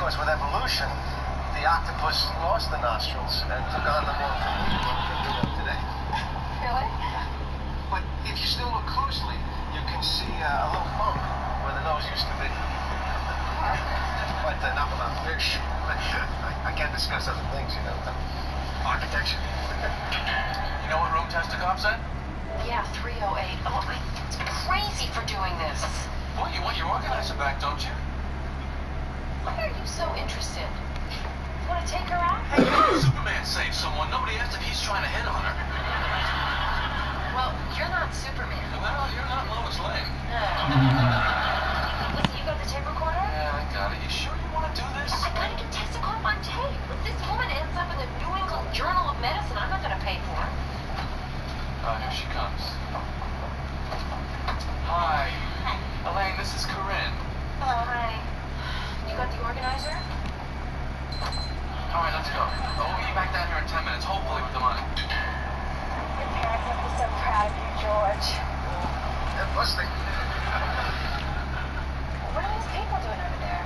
was with evolution, the octopus lost the nostrils and took on the more familiar one that we know today. Really? But if you still look closely, you can see a little bump where the nose used to be. But not without fish. But I can't discuss other things, you know. Architecture. You know what room test the cops at? Yeah, 308. Oh, I'm crazy for doing this. Well, you want your organizer back, don't you? Why are you so interested? You want to take her out? Hey, Superman saved someone. Nobody asked if he's trying to hit on her. Well, you're not Superman. Well, you're not Lois Lane. Listen, you got the tape recorder? Yeah, I got it. You sure you want to do this? I gotta get Tessicoff on tape. If this woman ends up in the New England Journal of Medicine, I'm not gonna pay for her. Oh, here she comes. Hi. Hi. Elaine, this is Corinne. Hello, hi. You got the organizer? All right, let's go. We'll be back down here in 10 minutes, hopefully with the money. Your parents must be so proud of you, George. They're busting. What are these people doing over there?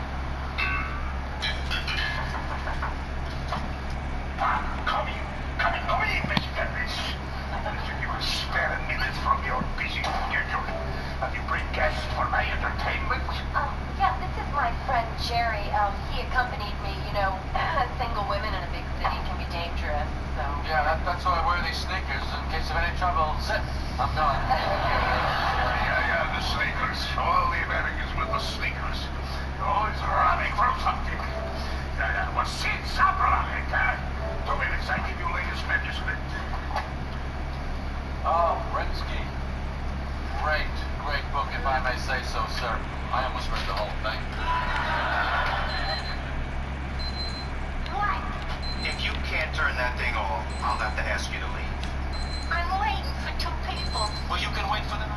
Come in, Mr. Rich. If you will spare a minute from your busy schedule, have you bring guests for my entertainment? Yeah, this is my friend Jerry. He accompanied me. You know, single women in a big city can be dangerous, so. Yeah, that's why I wear these sneakers. In case of any trouble, zip, I'm gone. Yeah, the sneakers. All the Americans with the sneakers. Always running from something. Well, sit, Sabrina. 2 minutes, I give you latest manuscript. Oh, Rinsky. Great book, if I may say so, sir. I almost read the whole thing. What? If you can't turn that thing off, I'll have to ask you to leave. I'm waiting for 2 people. Well, you can wait for them.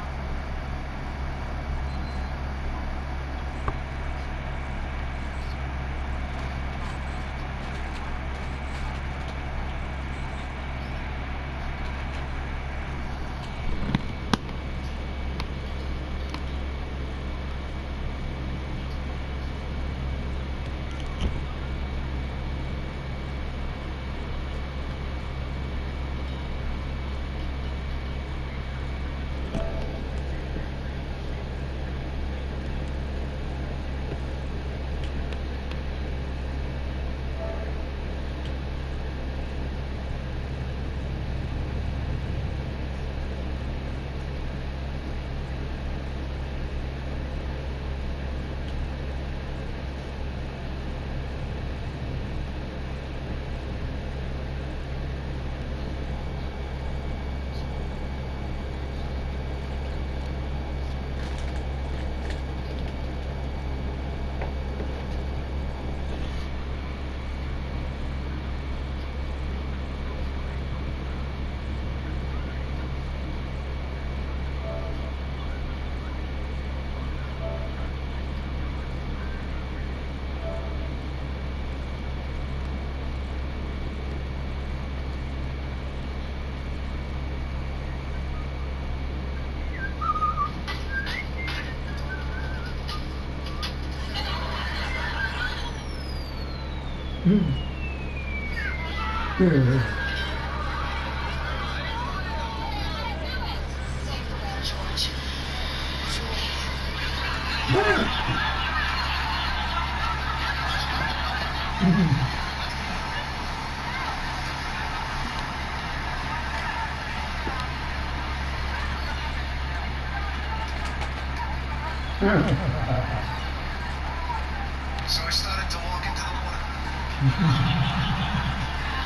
So I started to walk into the water.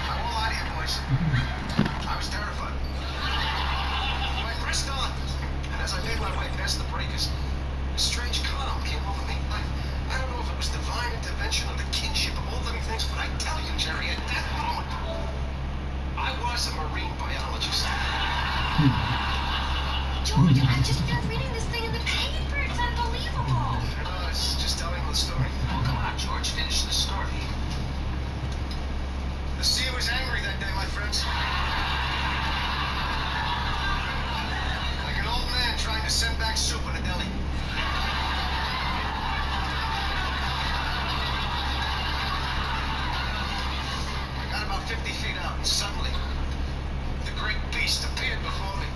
I won't lie to you, boys. I was terrified. I pressed on, and as I made my way past the breakers, a strange calm came over me. I don't know if it was divine intervention or the kinship of all living things, but I tell you, Jerry, at that moment, I was a marine biologist. George, I've just been reading this thing in the paper. It's unbelievable. It's just telling the story. Oh, come on, George, finish the story. The sea was angry that day, my friends. Like an old man trying to send back soup in a deli. Suddenly, the great beast appeared before me.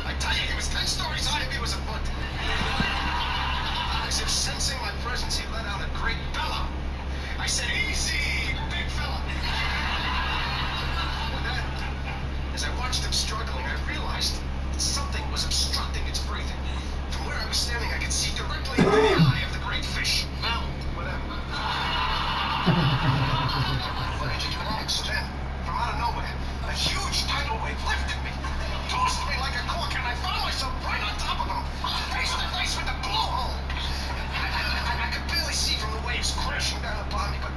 I tell you, he was 10 stories high and he was a foot. As if sensing my presence, he let out a great bellow. I said, "Easy, big fella." And then, as I watched him struggling, I realized that something was obstructing its breathing. From where I was standing, I could see directly into the eye of the great fish. Well, whatever. Footage next, then, from out of nowhere, a huge tidal wave lifted me, tossed me like a cork, and I found myself right on top of him, face to face with the blowhole. I could barely see from the waves crashing down upon me, but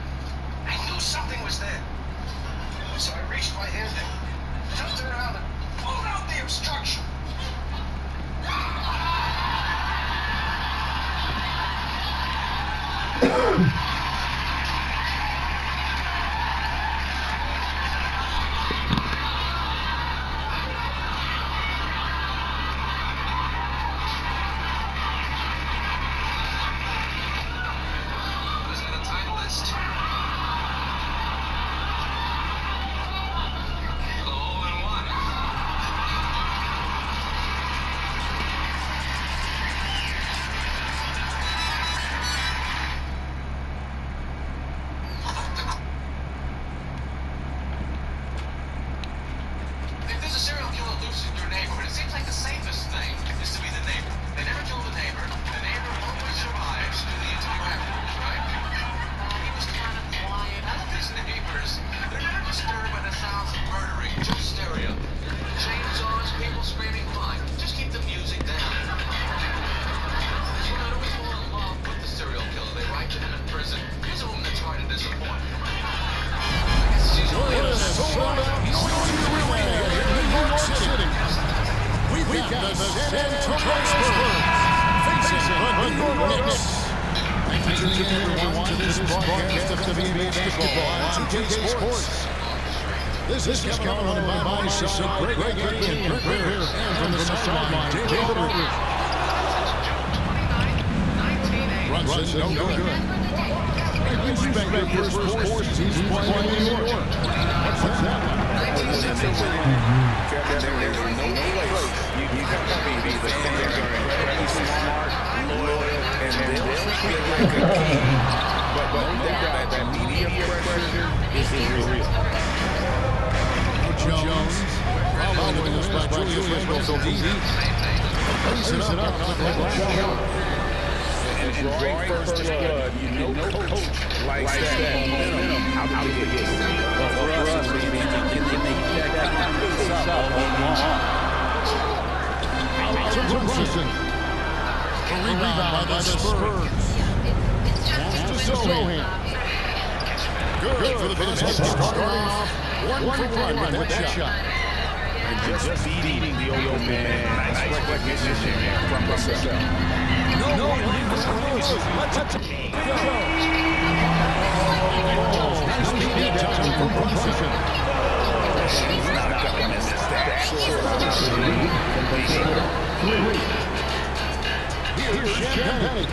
I knew something was there. So I reached my hand in, felt it around, and pulled out the obstruction. Was that a Titleist? Oh, and what? If there's a serial killer loose in your neighborhood, it seems like the safest thing is to be the neighbor. They never kill the neighbor. The neighbor always survives to the interview afterwards, right? He was kind of quiet. I love his neighbors. They're never disturbed by the sounds of murdering. Just stereo. Chainsaws, people screaming, fine. Just keep the music down. You know, we fall in love with the serial killer. They write to him in prison. He's a woman that's trying to disappoint. I guess she's only a Sold out New York City. We've got the San Antonio Spurs facing the New York Knicks. Thank you everyone to this broadcast of NBA basketball on 2K Sports. This is Kevin Harlan on my side, Greg Anthony and Kurt Beer, and from the sideline, David Aldridge. Brunson, no good. Respect your first 4 seasons playing in New York. What's that? There's no place you can be the fans are incredibly smart, loyal, and they'll treat you like a king. But no doubt that media pressure is real. Jones, following this by Julius Randle. Plays it up. And drawing first blood, you know coach likes that momentum. How do you get it? Well, for us, we need to get that pace up all along. Out to Brunson. A rebound by the Spurs. Pass to Sohan. Good for the Pistons. Starting off 1-for-1 with that shot. And just beating the old man. Nice recognition from Russell. No, let's go. Nice media time from Brunson. He's not gonna miss that. Here's Champagne.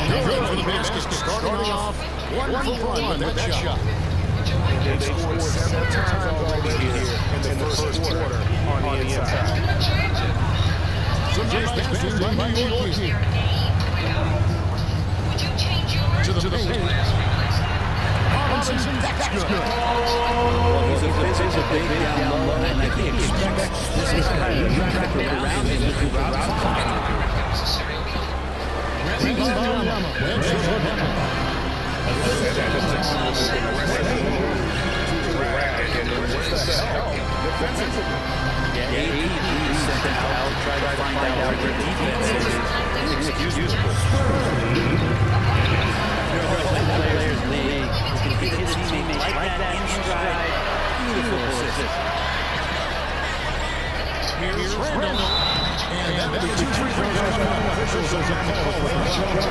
Good for the basket. Starting off 1-for-1 with that shot. They scored several times already here in the first quarter on the inside. Some nice passes by New York here. To the paint. Robinson, that's good. He's a big down low, and I think he expects this kind of traffic around him to move out. Rebound by Yama. He sent him out, tried to find out where the defense is. Inexcusable. Players, they can hit his teammate like that in stride. Beautiful assist. Here's Randle. And that will be 2 free throws coming out of officials as a call for the shot.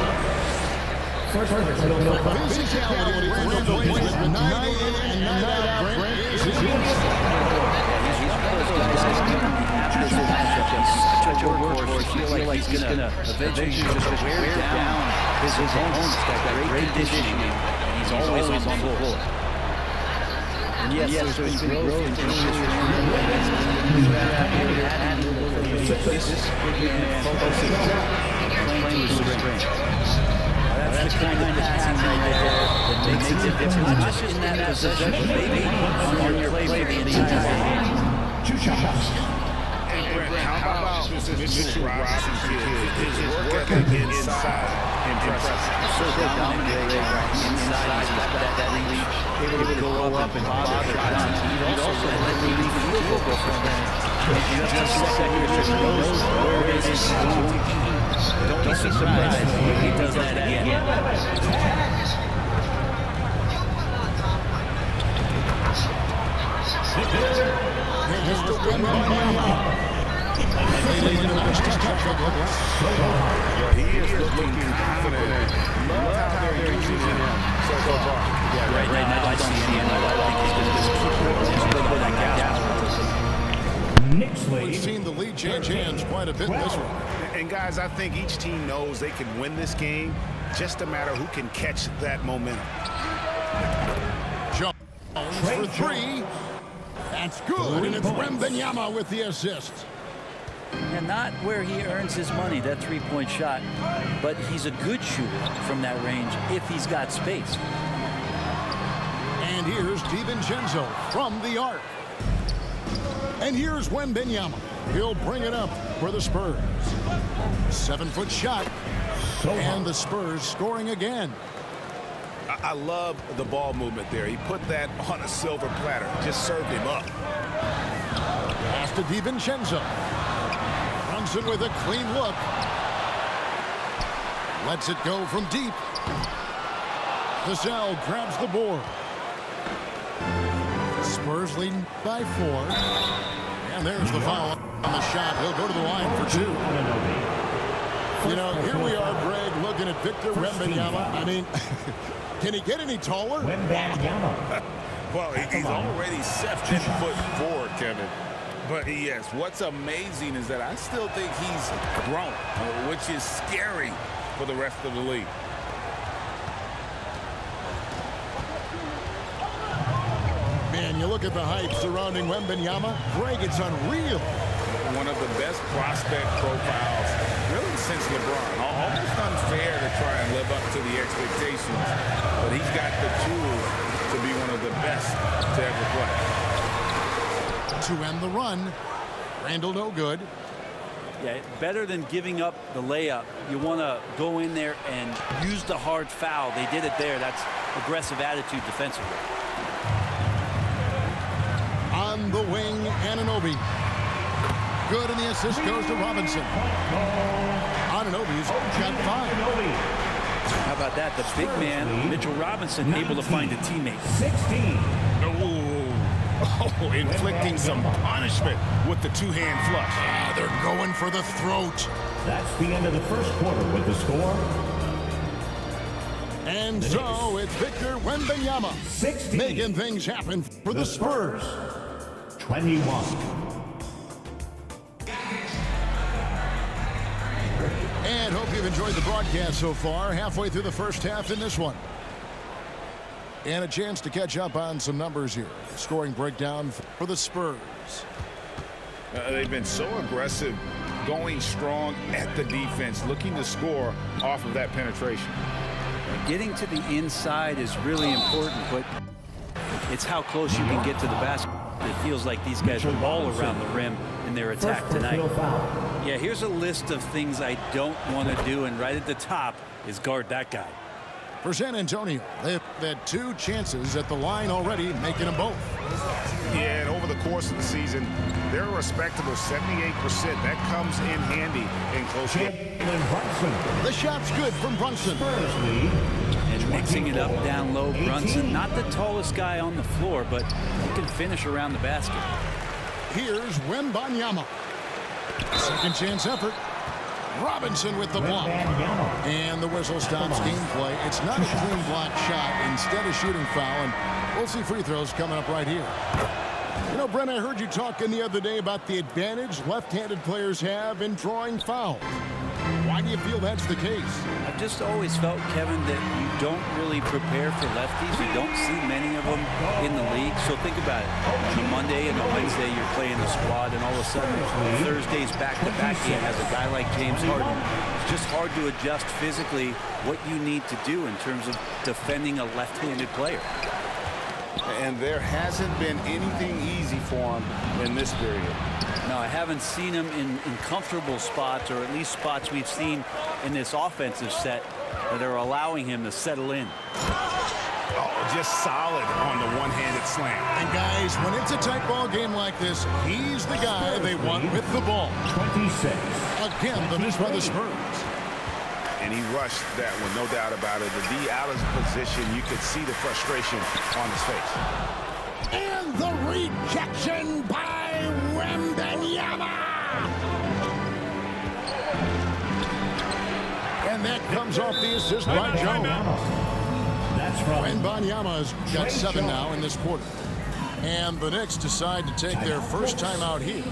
Physicality, Randle plays with 9 in and 9 out. Grant is his Such a workhorse, you feel like he's going to eventually just wear down his opponents. Got great conditioning, and he's always on the floor. And yes, there's been growth in this That's the kind of passing right there that makes a difference, not just in that possession, but maybe on your play for the entire game. Two shots. And Brent, how about Mitchell Robinson kid? His work ethic inside impressive. So dominant inside, he's got that reach, able to go up and bother shots. He'd also let the lead field goal go from there. Just a second here, just knows where it is going to be. Don't be surprised if he does that again. Well, he is looking confident. Love how they're using him so far. Yeah, right now I see him. I think he's going to just keep putting that gas. We've seen the lead change hands quite a bit in this one. And guys, I think each team knows they can win this game. Just a matter who can catch that momentum. Jones for three. That's good, and it's Wembanyama with the assist. And not where he earns his money, that three-point shot, but he's a good shooter from that range if he's got space. And here's DiVincenzo from the arc. And here's Wembanyama. He'll bring it up for the Spurs. 7-foot shot. And the Spurs scoring again. I love the ball movement there. He put that on a silver platter. Just served him up. Pass to DiVincenzo. Brunson with a clean look. Lets it go from deep. Vassell grabs the board. Spurs leading by 4. And there's the foul on the shot. He'll go to the line for 2. You know, here we are, Greg, looking at Victor Wembanyama. I mean, can he get any taller? Well, he's already 7'4", Kevin. But yes, what's amazing is that I still think he's grown, which is scary for the rest of the league. Man, you look at the hype surrounding Wembanyama. Greg, it's unreal. One of the best prospect profiles, really, since LeBron. Almost unfair to try and live up to the expectations, but he's got the tools to be one of the best to ever play. To end the run, Randall no good. Yeah, better than giving up the layup. You want to go in there and use the hard foul. They did it there. That's aggressive attitude defensively. On the wing, Anunoby. Good, and the assist goes to Robinson. Anunoby's got 5. How about that? The big man, Mitchell Robinson, able to find a teammate. 16. Oh, inflicting some punishment with the two-hand flush. They're going for the throat. That's the end of the first quarter with the score. And so it's Victor Wembanyama 16. making things happen for the Spurs. 21. And hope you've enjoyed the broadcast so far. Halfway through the first half in this one. And a chance to catch up on some numbers here. Scoring breakdown for the Spurs. They've been so aggressive, going strong at the defense, looking to score off of that penetration. Getting to the inside is really important, but it's how close you can get to the basket. It feels like these guys are all around the rim in their attack tonight. Yeah, here's a list of things I don't want to do, and right at the top is guard that guy. For San Antonio, they've had 2 chances at the line already, making them both. Yeah, and over the course of the season, they're a respectable 78%. That comes in handy in close games. The shot's good from Brunson. And mixing it up down low, Brunson, not the tallest guy on the floor, but he can finish around the basket. Here's Wembanyama. Second chance effort. Robinson with the block. And the whistle stops gameplay. It's not a clean block shot. Instead of shooting foul. And we'll see free throws coming up right here. You know, Brent, I heard you talking the other day about the advantage left-handed players have in drawing fouls. Why do you feel that's the case? I've just always felt, Kevin, that you don't really really prepare for lefties. You don't see many of them in the league. So think about it. On a Monday and a Wednesday, you're playing the squad, and all of a sudden, Thursday's back-to-back game has a guy like James Harden. It's just hard to adjust physically what you need to do in terms of defending a left-handed player. And there hasn't been anything easy for him in this period. No, I haven't seen him in comfortable spots, or at least spots we've seen in this offensive set that are allowing him to settle in. Oh, just solid on the one-handed slam. And guys, when it's a tight ball game like this, he's the guy they want with the ball. 26. Again, the miss by the Spurs. And he rushed that one, no doubt about it. The D out of position, you could see the frustration on his face. And the rejection by Wembanyama. And that comes off the assist by Jones. That's from Wembanyama's got 7 now in this quarter. And the Knicks decide to take their first time out here.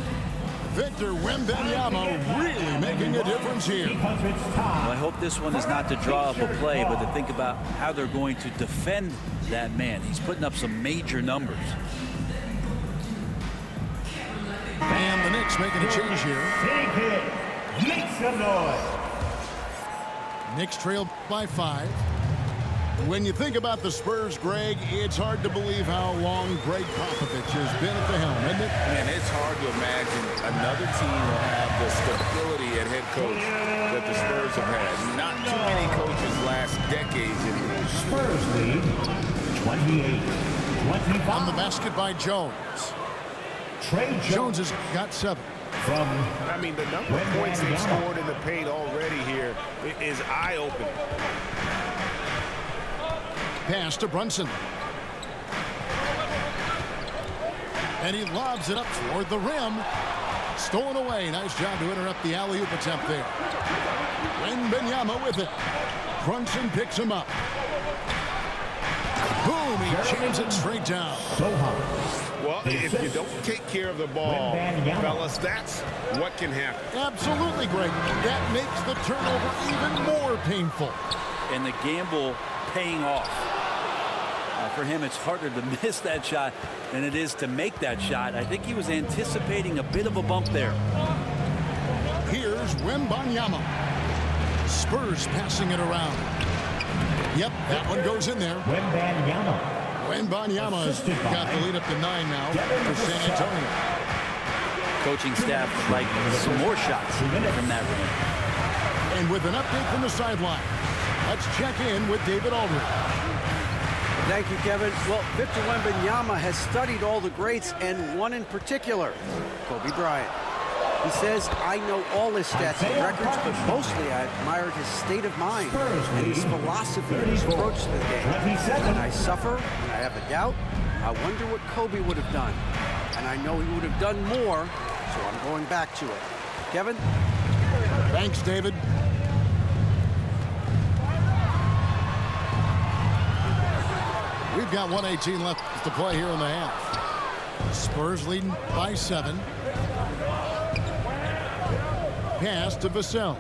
Victor Wembanyama really making a difference here. Well, I hope this one is not to draw up a play, but to think about how they're going to defend that man. He's putting up some major numbers. And the Knicks making a change here. Take it. Make some noise. Knicks trail by 5. When you think about the Spurs, Greg, it's hard to believe how long Greg Popovich has been at the helm, isn't it? Man, it's hard to imagine another team will have the stability at head coach that the Spurs have had. Not too many coaches last decades in the league. Spurs lead 28-25. On the basket by Jones. Trey Jones has got 7. From I mean, the number of points they've scored in the paint already here is eye-opening. Pass to Brunson. And he lobs it up toward the rim. Stolen away. Nice job to interrupt the alley-oop attempt there. Wembanyama with it. Brunson picks him up. Boom, he jams it straight down. Well, if you don't take care of the ball, fellas, that's what can happen. Absolutely, Greg. That makes the turnover even more painful. And the gamble paying off. For him, it's harder to miss that shot than it is to make that shot. I think he was anticipating a bit of a bump there. Here's Wembanyama. Spurs passing it around. Yep, that one goes in there. Wembanyama's got the lead up to 9 now for San Antonio. Coaching staff like some more shots from that rim. And with an update from the sideline, let's check in with David Aldridge. Thank you, Kevin. Well, Victor Wembanyama has studied all the greats, and one in particular, Kobe Bryant. He says, I know all his stats and records, but mostly I admired his state of mind and his philosophy and his approach to the game. And I suffer, and I have a doubt. I wonder what Kobe would have done. And I know he would have done more, so I'm going back to it. Kevin? Thanks, David. We've got 1:18 left to play here in the half. Spurs leading by 7. Pass to Vassell.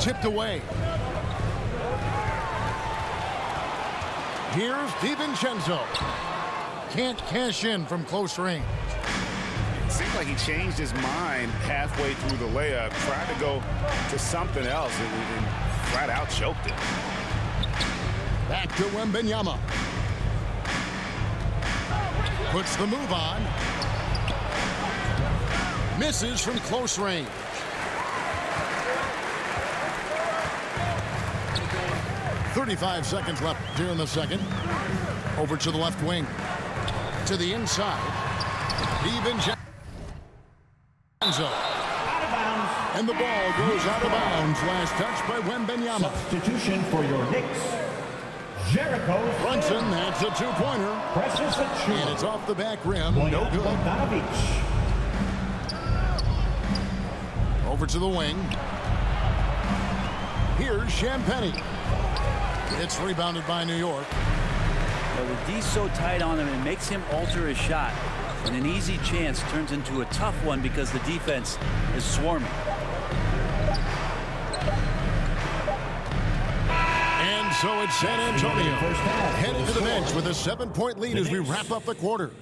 Tipped away. Here's DiVincenzo. Can't cash in from close range. It seemed like he changed his mind halfway through the layup, tried to go to something else, and flat out choked it. Back to Wembanyama. Puts the move on. Misses from close range. .35 seconds left here in the second. Over to the left wing. To the inside. DiVincenzo. And the ball goes out of bounds. Last touch by Wembanyama. Substitution for your Knicks. Jericho Brunson, that's a 2-pointer. Precious Achiuwa. And it's off the back rim. No good. Bogdanovich. Over to the wing. Here's Champagnie. It's rebounded by New York. But with D so tight on him, it makes him alter his shot. And an easy chance turns into a tough one because the defense is swarming. And And so it's San Antonio heading to the bench with a 7-point lead as we wrap up the quarter.